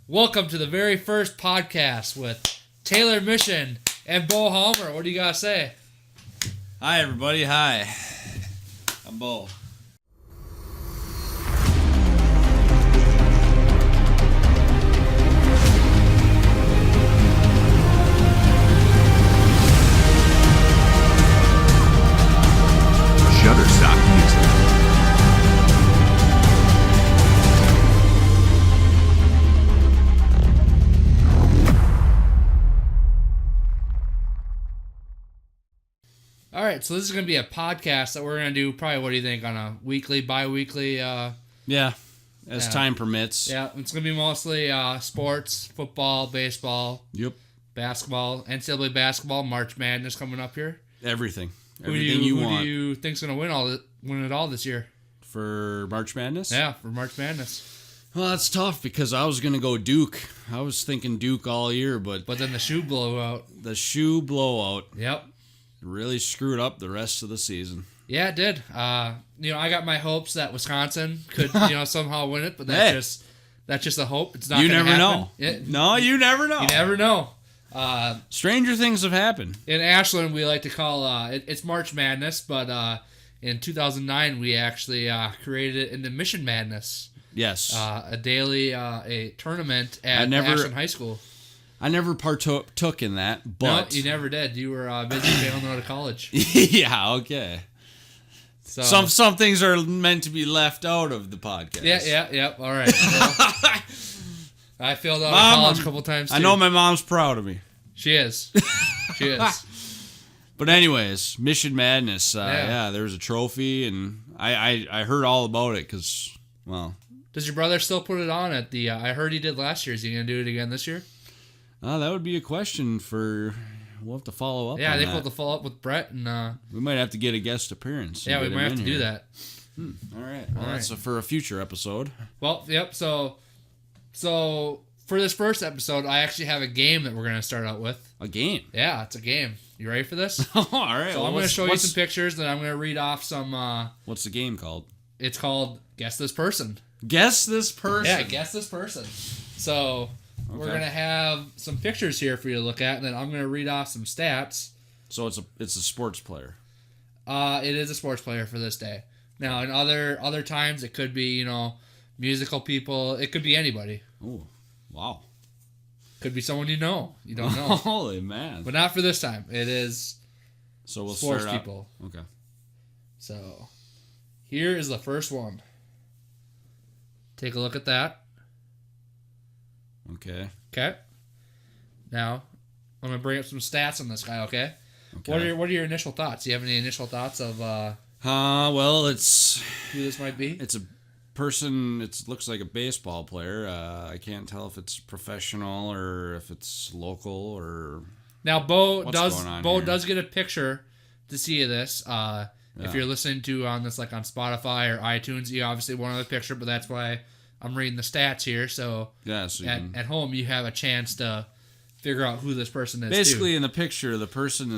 Welcome to the very first podcast with Taylor Mission and Bo Halmer. What do you got to say? Hi, everybody. Hi. I'm Bo. Shutterstock Music. All right, so this is going to be a podcast that we're going to do probably, what do you think, on a weekly, bi-weekly? Yeah, as time permits. Yeah, it's going to be mostly sports, football, baseball, Yep. basketball, NCAA basketball, March Madness coming up here. Everything. Who Everything do you want. you think's going to win it all this year? For March Madness? Yeah, for March Madness. Well, that's tough because I was going to go Duke. I was thinking Duke all year, but then the shoe blowout. the shoe blowout Yep. really screwed up the rest of the season. Yeah, it did. I got my hopes that Wisconsin could, somehow win it, but that's just a hope. It's not. You gonna never happen. know. No, you never know. You never know. Stranger things have happened. In Ashland, we like to call it's March Madness, but in 2009 we actually created it into Mission Madness. Yes. A daily a tournament at Ashland High School. I never partook in that, but... No, you never did. You were busy failing out of college. Yeah, okay. So Some things are meant to be left out of the podcast. Yeah. All right. Well, I failed out of college a couple times too. I know my mom's proud of me. She is. She is. But anyways, Mission Madness. Yeah, there was a trophy, and I heard all about it because, well... Does your brother still put it on at the... I heard he did last year. Is he going to do it again this year? That would be a question for... We'll have to follow up on I think that. we'll have to follow up with Brett. And we might have to get a guest appearance. Yeah, we might have to do that. All right. Well, that's for a future episode. Well, yep. So for this first episode, I actually have a game that we're going to start out with. A game? Yeah, it's a game. You ready for this? All right. So I'm going to show you some pictures, and I'm going to read off some... what's the game called? It's called Guess This Person. Guess this person? Yeah, guess this person. So... Okay. We're going to have some pictures here for you to look at, and then I'm going to read off some stats. So it's a sports player. It is a sports player for this day. Now, in other times, it could be, musical people. It could be anybody. Oh, wow. Could be someone you know. You don't know. Holy man. But not for this time. It is sports people. Okay. So, here is the first one. Take a look at that. Okay. Now, I'm going to bring up some stats on this guy, okay? What are your initial thoughts? Do you have any initial thoughts of well, it's who this might be? It's a person, it looks like a baseball player. I can't tell if it's professional or if it's local or Now, Bo does get a picture to see this. If you're listening to on this like on Spotify or iTunes, you obviously won't have a picture, but that's why I'm reading the stats here, so at home you have a chance to figure out who this person is. Basically, in the picture, the person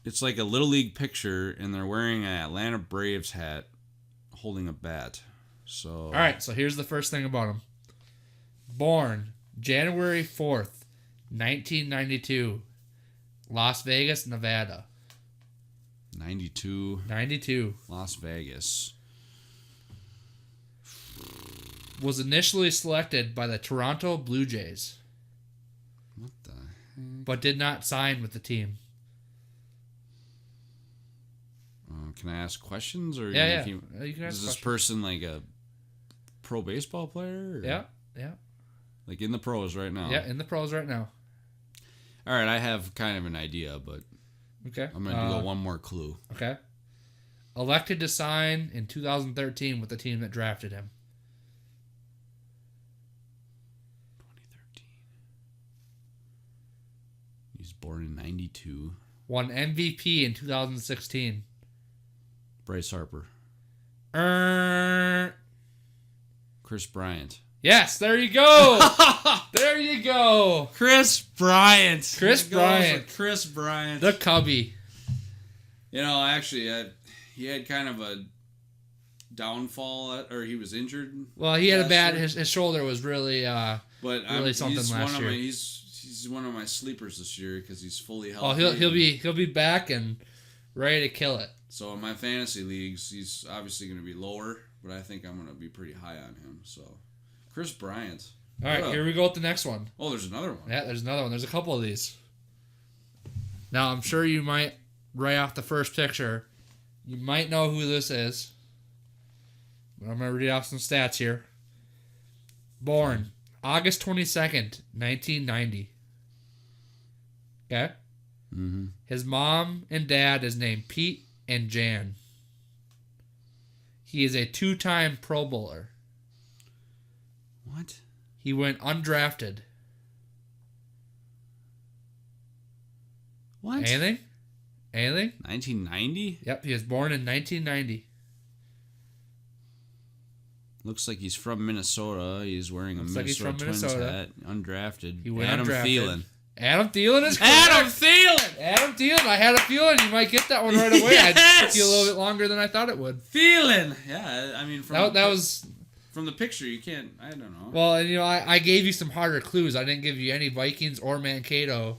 it's like a Little League picture, and they're wearing an Atlanta Braves hat, holding a bat. So, all right, so here's the first thing about him. Born January 4th, 1992, Las Vegas, Nevada. 92. Las Vegas. Was initially selected by the Toronto Blue Jays. What the heck? But did not sign with the team. Can I ask questions? Or yeah. You can ask is this questions. person like a pro baseball player? Or? Yeah. Like in the pros right now? Yeah, in the pros right now. All right, I have kind of an idea, but okay. I'm going to go one more clue. Okay. Elected to sign in 2013 with the team that drafted him. 2013. He's born in 92. Won MVP in 2016. Bryce Harper. Chris Bryant. Yes, there you go. There you go. Chris Bryant. Chris Bryant. The Cubby. Actually, he had kind of a downfall, or he was injured. Well, he had a bad. His shoulder was really But really something last year. He's one of my sleepers this year because he's fully healthy. Oh, he'll be back and ready to kill it. So in my fantasy leagues, he's obviously going to be lower, but I think I'm going to be pretty high on him. So Chris Bryant. All right, here we go with the next one. Oh, there's another one. Yeah, there's another one. There's a couple of these. Now, I'm sure you might, right off the first picture, you might know who this is. But I'm going to read off some stats here. Born August 22nd, 1990. Okay? Mm-hmm. His mom and dad is named Pete and Jan. He is a 2-time Pro Bowler. What? He went undrafted. What? Anything? 1990? Yep, he was born in 1990. Looks like he's from Minnesota. He's wearing a Minnesota Twins hat. Undrafted. He went Adam undrafted. Thielen. Adam Thielen is correct. Adam Thielen! Adam Thielen. I had a feeling you might get that one right away. Yes! It took you a little bit longer than I thought it would. Thielen! Yeah, I mean, that was... From the picture, you can't... I don't know. Well, and I gave you some harder clues. I didn't give you any Vikings or Mankato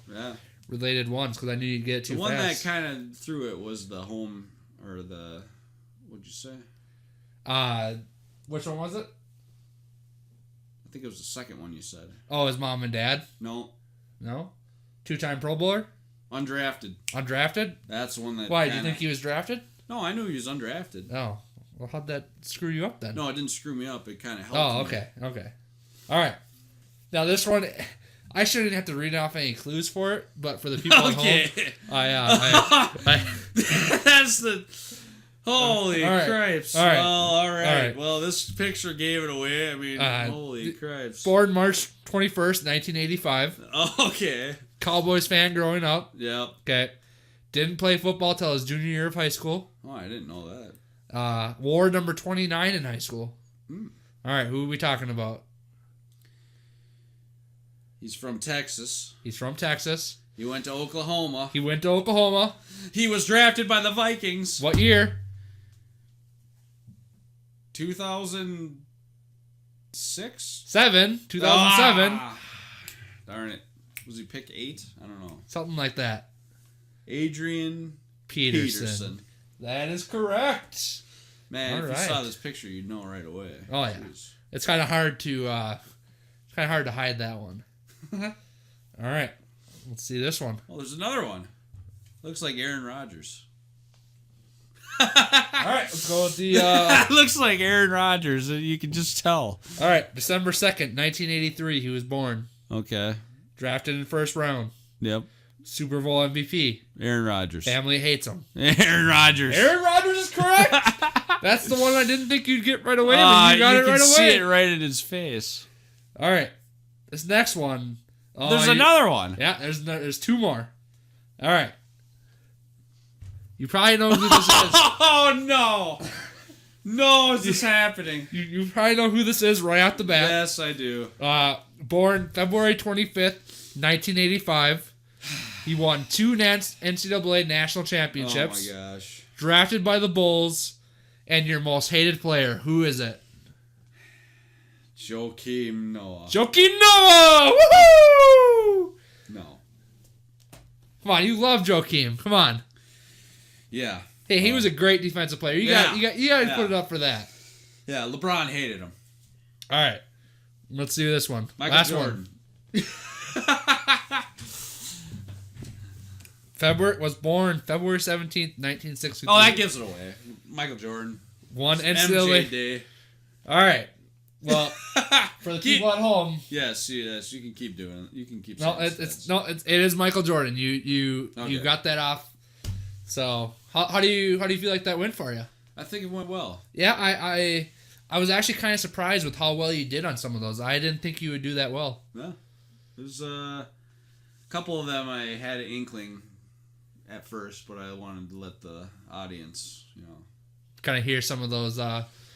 related ones because I knew you'd get it too fast. The one that kind of threw it was the home... Or the... What'd you say? Which one was it? I think it was the second one you said. Oh, his mom and dad? No. 2-time Pro Bowler? Undrafted. Undrafted? That's the one that... Why, do you think he was drafted? No, I knew he was undrafted. Oh. Well, how'd that screw you up then? No, it didn't screw me up. It kind of helped me. Okay. All right. Now, this one... I shouldn't have to read off any clues for it, but for the people at home... That's the... Holy cripes. All right. Well, all right. Well, this picture gave it away. I mean, holy cripes. Born March 21st, 1985. Okay. Cowboys fan growing up. Yep. Okay. Didn't play football till his junior year of high school. Oh, I didn't know that. Wore number 29 in high school. Mm. All right, who are we talking about? He's from Texas. He went to Oklahoma. He was drafted by the Vikings. What year? 2006? 2007. Darn it. Was he pick 8? I don't know. Something like that. Adrian Peterson. That is correct. Man, if you saw this picture, you'd know right away. Oh, yeah. Jeez. It's kind of hard to hide that one. All right. Let's see this one. Oh, there's another one. Looks like Aaron Rodgers. All right, let's go with the... Looks like Aaron Rodgers. You can just tell. All right, December 2nd, 1983, he was born. Okay. Drafted in first round. Yep. Super Bowl MVP. Aaron Rodgers. Family hates him. Aaron Rodgers. Aaron Rodgers is correct. That's the one I didn't think you'd get right away, but you got it right away. You can see it right in his face. All right. This next one... there's another one. Yeah, there's 2 more. All right. You probably know who this is. Oh, no. No, is this happening? You probably know who this is right off the bat. Yes, I do. Born February 25th, 1985. He won 2 NCAA national championships. Oh, my gosh. Drafted by the Bulls. And your most hated player. Who is it? Joakim Noah. Woohoo! No. Come on, you love Joakim. Come on. Yeah. Hey, he was a great defensive player. You got to put it up for that. Yeah, LeBron hated him. All right. Let's do this one. Michael Jordan. Was born February 17th, 1963. Oh, that gives it away. Michael Jordan. One NCAA. MJ Day. All right. Well, for the people at home. Yes, you can keep doing it. You can keep. No, it is Michael Jordan. You got that off. So how do you feel like that went for you? I think it went well. Yeah, I was actually kind of surprised with how well you did on some of those. I didn't think you would do that well. Yeah, there's a couple of them I had an inkling at first, but I wanted to let the audience, kind of hear some of those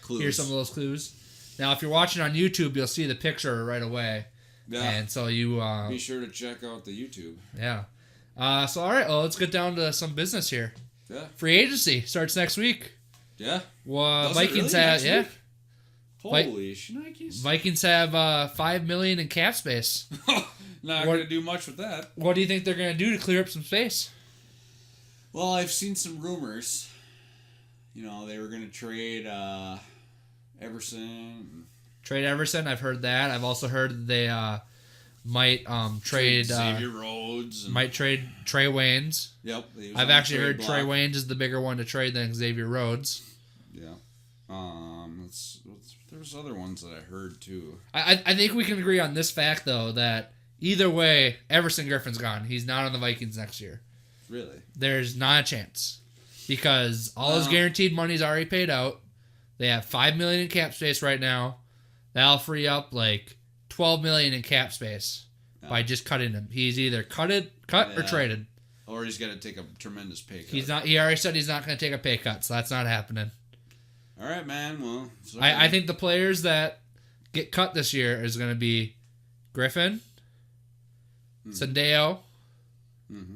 clues. Now, if you're watching on YouTube, you'll see the picture right away. Yeah. And so you... be sure to check out the YouTube. Yeah. So, all right. Well, let's get down to some business here. Yeah. Free agency starts next week. Yeah? Well, Vikings have... Yeah. Holy shnikes. Vikings have $5 million in cap space. Not going to do much with that. What do you think they're going to do to clear up some space? Well, I've seen some rumors. They were going to trade Everson. Trade Everson, I've heard that. I've also heard that they might trade Xavier Rhodes. Might trade Trey Waynes. Yep. I've actually heard Trey Waynes is the bigger one to trade than Xavier Rhodes. Yeah. There's other ones that I heard too. I think we can agree on this fact though that either way, Everson Griffin's gone. He's not on the Vikings next year. Really? There's not a chance because all his guaranteed money's already paid out. They have $5 million in cap space right now. That'll free up like $12 million in cap space by just cutting him. He's either cut or traded. Or he's got to take a tremendous pay cut. He already said he's not going to take a pay cut, so that's not happening. All right, man. Well, I think the players that get cut this year is going to be Griffin, Sandeo,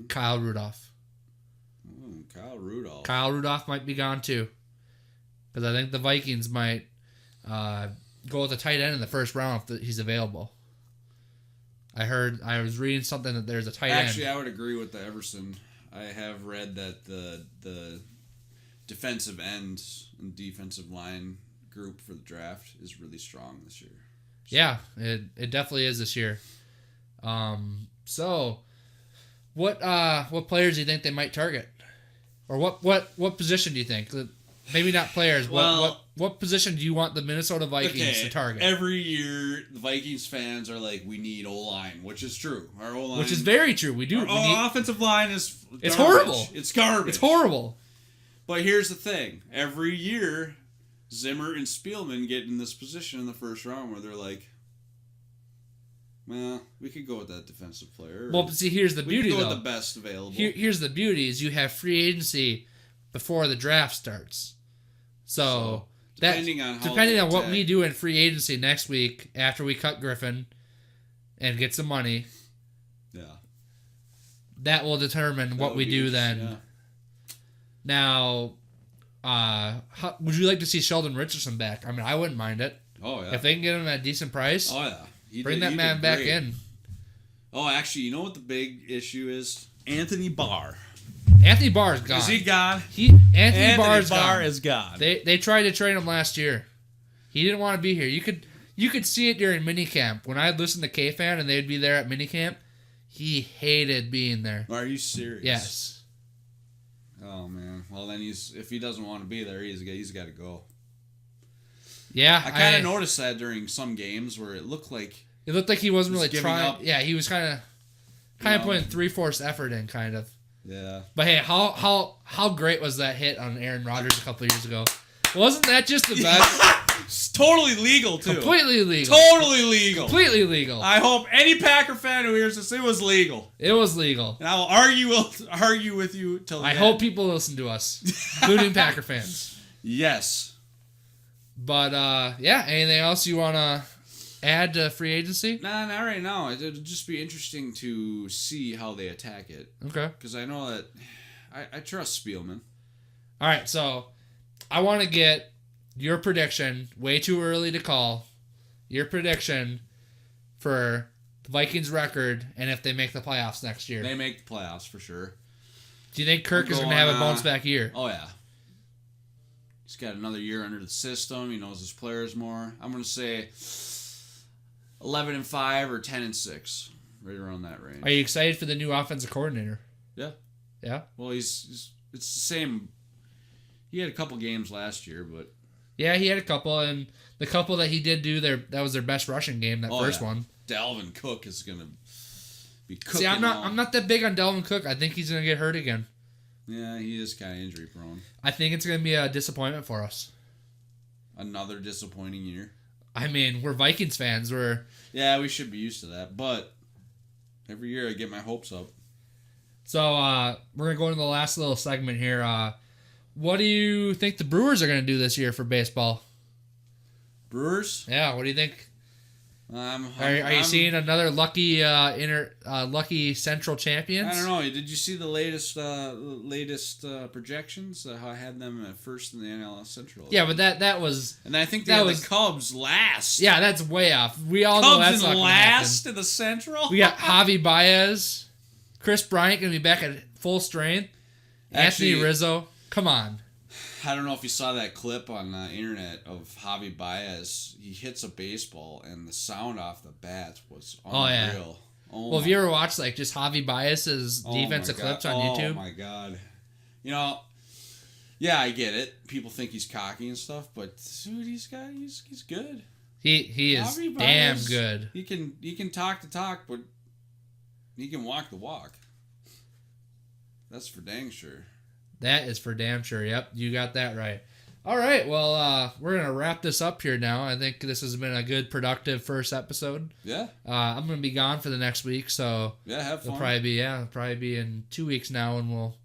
Kyle Rudolph. Kyle Rudolph might be gone too, because I think the Vikings might go with a tight end in the first round if he's available. I was reading something that there's a tight end. Actually, I would agree with the Everson. I have read that the defensive end and defensive line group for the draft is really strong this year. So. Yeah, it definitely is this year. So what players do you think they might target? Or what position do you think? Maybe not players, but what position do you want the Minnesota Vikings to target? Every year, the Vikings fans are like, we need O-line, which is true. Our O-line... Which is very true. We do. Our offensive line is garbage. It's horrible. It's garbage. It's horrible. But here's the thing. Every year, Zimmer and Spielman get in this position in the first round where they're like, well, we could go with that defensive player. Well, but see, here's the beauty, though. We could go with the best available. Here's the beauty is you have free agency before the draft starts. So depending on what we do in free agency next week after we cut Griffin and get some money, that will determine what we do then. Yeah. Now, would you like to see Sheldon Richardson back? I mean, I wouldn't mind it. Oh yeah, if they can get him at a decent price. Oh yeah, bring that man back in. Oh, actually, you know what the big issue is? Anthony Barr. Anthony Barr is gone. Is he gone? Anthony Barr is gone. They tried to trade him last year. He didn't want to be here. You could see it during minicamp. When I'd listen to K-Fan and they'd be there at minicamp, he hated being there. Are you serious? Yes. Oh man. Well then if he doesn't want to be there, he's got to go. Yeah. I kind of noticed that during some games where it looked like he wasn't really trying. Up. Yeah, he was kind of putting 3/4 effort in, kind of. Yeah. But hey, how great was that hit on Aaron Rodgers a couple of years ago? Wasn't that just the best? It's totally legal too. Completely legal. Totally legal. Completely legal. I hope any Packer fan who hears this, it was legal. It was legal. And I will argue with you till the end. hope people listen to us, including Packer fans. Yes. But yeah, anything else you want to add to free agency? Nah, not right now. It'll just be interesting to see how they attack it. Okay. Because I know that I trust Spielman. All right, so I want to get your prediction, way too early to call, your prediction for the Vikings record and if they make the playoffs next year. They make the playoffs for sure. Do you think Kirk is going to have a bounce back year? Oh, yeah. He's got another year under the system. He knows his players more. I'm going to say 11-5 or 10-6, right around that range. Are you excited for the new offensive coordinator? Yeah. Yeah? Well, it's the same. He had a couple games last year, but... Yeah, he had a couple, and the couple that he did do, that was their best rushing game, that first one. Dalvin Cook is going to be cooking. See, I'm not that big on Dalvin Cook. I think he's going to get hurt again. Yeah, he is kind of injury prone. I think it's going to be a disappointment for us. Another disappointing year. I mean, we're Vikings fans. Yeah, we should be used to that, but every year I get my hopes up. So we're going to go into the last little segment here. What do you think the Brewers are going to do this year for baseball? Brewers? Yeah, what do you think? Are you seeing another lucky lucky Central champions? I don't know. Did you see the latest projections? How I had them at first in the NL Central. Yeah, but that was. And I think the Cubs last. Yeah, that's way off. We all Cubs know that's not last in the Central. We got Javi Baez, Chris Bryant gonna be back at full strength. Anthony Rizzo, come on. I don't know if you saw that clip on the internet of Javi Baez. He hits a baseball, and the sound off the bat was unreal. Oh, yeah. Well, if you ever watched like just Javi Baez's defensive clips on YouTube. Oh my god. Yeah, I get it. People think he's cocky and stuff, but dude, he's good. He is damn good. He can talk the talk, but he can walk the walk. That's for dang sure. That is for damn sure. Yep, you got that right. All right, well, we're going to wrap this up here now. I think this has been a good, productive first episode. Yeah. I'm going to be gone for the next week, so... Yeah, have fun. It'll probably be in 2 weeks now, and we'll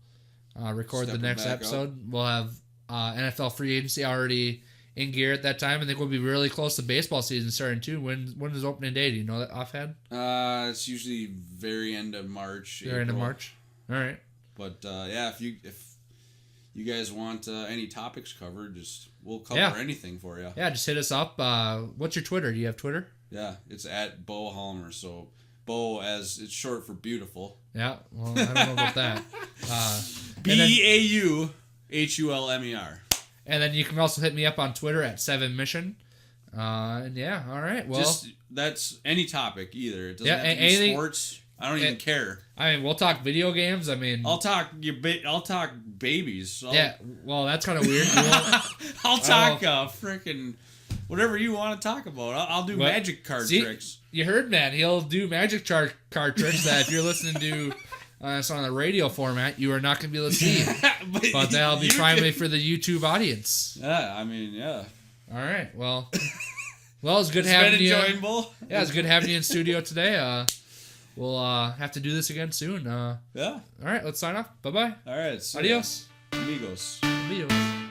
record the next episode. Up. We'll have NFL free agency already in gear at that time. I think we'll be really close to baseball season starting, too. When is opening day? Do you know that offhand? It's usually very end of March. Very end of March? All right. But, yeah, if you guys want any topics covered, we'll cover anything for you. Yeah, just hit us up. What's your Twitter? Do you have Twitter? Yeah, it's at Bo Halmer. So Bo, as it's short for beautiful. Yeah, well, I don't know about that. BAUHULMER. And then you can also hit me up on Twitter at 7mission. And yeah, all right. Well, that's any topic either. It doesn't have to be sports. I don't even care. I mean, we'll talk video games. I mean, I'll talk babies. Well, that's kind of weird. I'll talk freaking whatever you want to talk about. I'll do magic card tricks. You heard, man. He'll do magic card tricks that if you're listening to us on the radio format, you are not going to be able to see. but that'll be primarily for the YouTube audience. Yeah, I mean, yeah. All right. Well, it's good having you. It's been enjoyable. Yeah, it's good having you in studio today. We'll have to do this again soon. Yeah. All right, let's sign off. Bye-bye. All right. Adios. Amigos. Amigos.